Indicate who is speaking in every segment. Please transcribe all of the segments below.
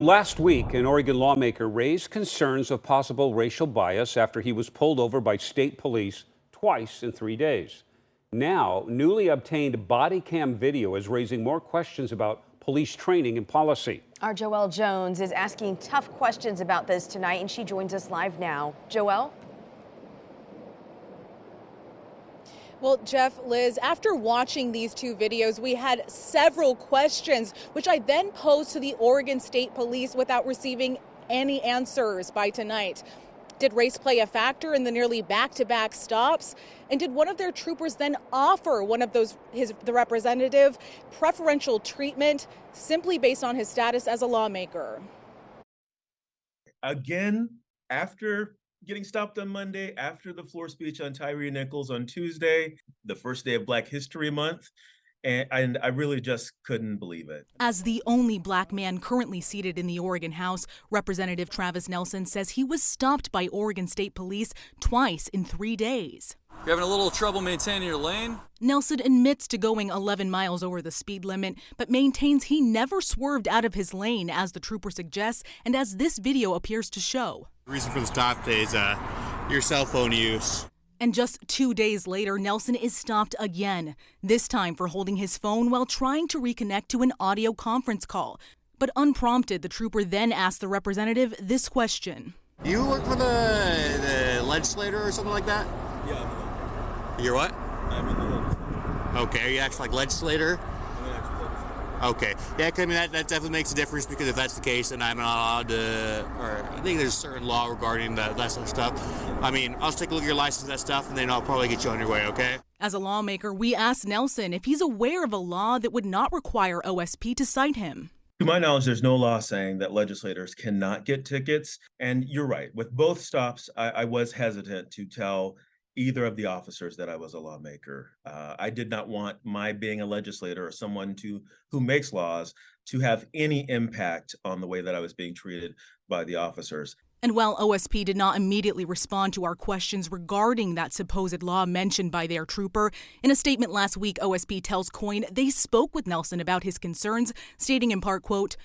Speaker 1: Last week, an Oregon lawmaker raised concerns of possible racial bias after he was pulled over by state police twice in 3 days. Now, newly obtained body cam video is raising more questions about police training and policy.
Speaker 2: Our Joelle Jones is asking tough questions about this tonight, and she joins us live now. Joelle?
Speaker 3: Well, Jeff, Liz, after watching these two videos, we had several questions, which I then posed to the Oregon State Police without receiving any answers by tonight. Did race play a factor in the nearly back-to-back stops? And did one of their troopers then offer one of the representative preferential treatment simply based on his status as a lawmaker?
Speaker 4: Again, after getting stopped on Monday, after the floor speech on Tyree Nichols on Tuesday, the first day of Black History Month, and I really just couldn't believe it.
Speaker 5: As the only black man currently seated in the Oregon House, Representative Travis Nelson says he was stopped by Oregon State Police twice in 3 days.
Speaker 6: You're having a little trouble maintaining your lane?
Speaker 5: Nelson admits to going 11 miles over the speed limit, but maintains he never swerved out of his lane, as the trooper suggests, and as this video appears to show.
Speaker 7: The reason for the stop today is your cell phone use.
Speaker 5: And just 2 days later, Nelson is stopped again, this time for holding his phone while trying to reconnect to an audio conference call. But unprompted, the trooper then asked the representative this question.
Speaker 7: You work for the legislator or something like that?
Speaker 4: Yeah.
Speaker 7: You're what?
Speaker 4: I'm in the legislature.
Speaker 7: Okay, are you actually like legislator?
Speaker 4: I'm an actual legislator.
Speaker 7: Okay. Yeah, I mean, that definitely makes a difference, because if that's the case, then I'm not allowed to, or I think there's a certain law regarding that sort of stuff. I mean, I'll just take a look at your license and that stuff, and then I'll probably get you on your way, okay?
Speaker 5: As a lawmaker, we asked Nelson if he's aware of a law that would not require OSP to cite him.
Speaker 4: To my knowledge, there's no law saying that legislators cannot get tickets. And you're right. With both stops, I was hesitant to tell either of the officers that I was a lawmaker. I did not want my being a legislator or someone who makes laws to have any impact on the way that I was being treated by the officers.
Speaker 5: And while OSP did not immediately respond to our questions regarding that supposed law mentioned by their trooper, in a statement last week, OSP tells KOIN they spoke with Nelson about his concerns, stating in part, quote,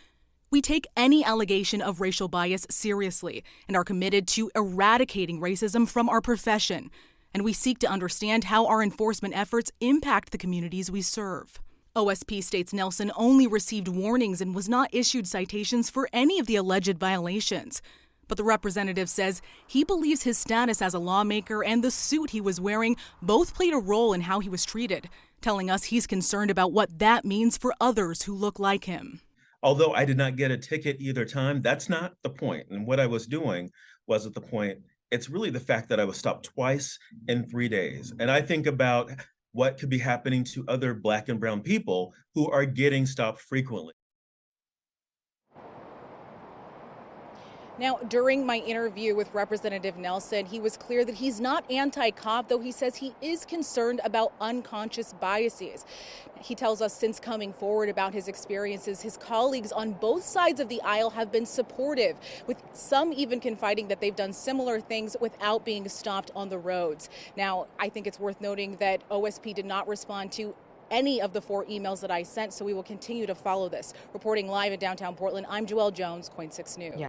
Speaker 5: "We take any allegation of racial bias seriously and are committed to eradicating racism from our profession. And we seek to understand how our enforcement efforts impact the communities we serve." OSP states Nelson only received warnings and was not issued citations for any of the alleged violations. But the representative says he believes his status as a lawmaker and the suit he was wearing both played a role in how he was treated, telling us he's concerned about what that means for others who look like him.
Speaker 4: Although I did not get a ticket either time, that's not the point. And what I was doing was at the point, it's really the fact that I was stopped twice in 3 days. And I think about what could be happening to other Black and brown people who are getting stopped frequently.
Speaker 3: Now, during my interview with Representative Nelson, he was clear that he's not anti-cop, though he says he is concerned about unconscious biases. He tells us since coming forward about his experiences, his colleagues on both sides of the aisle have been supportive, with some even confiding that they've done similar things without being stopped on the roads. Now, I think it's worth noting that OSP did not respond to any of the 4 emails that I sent, so we will continue to follow this. Reporting live in downtown Portland, I'm Joelle Jones, KOIN 6 News.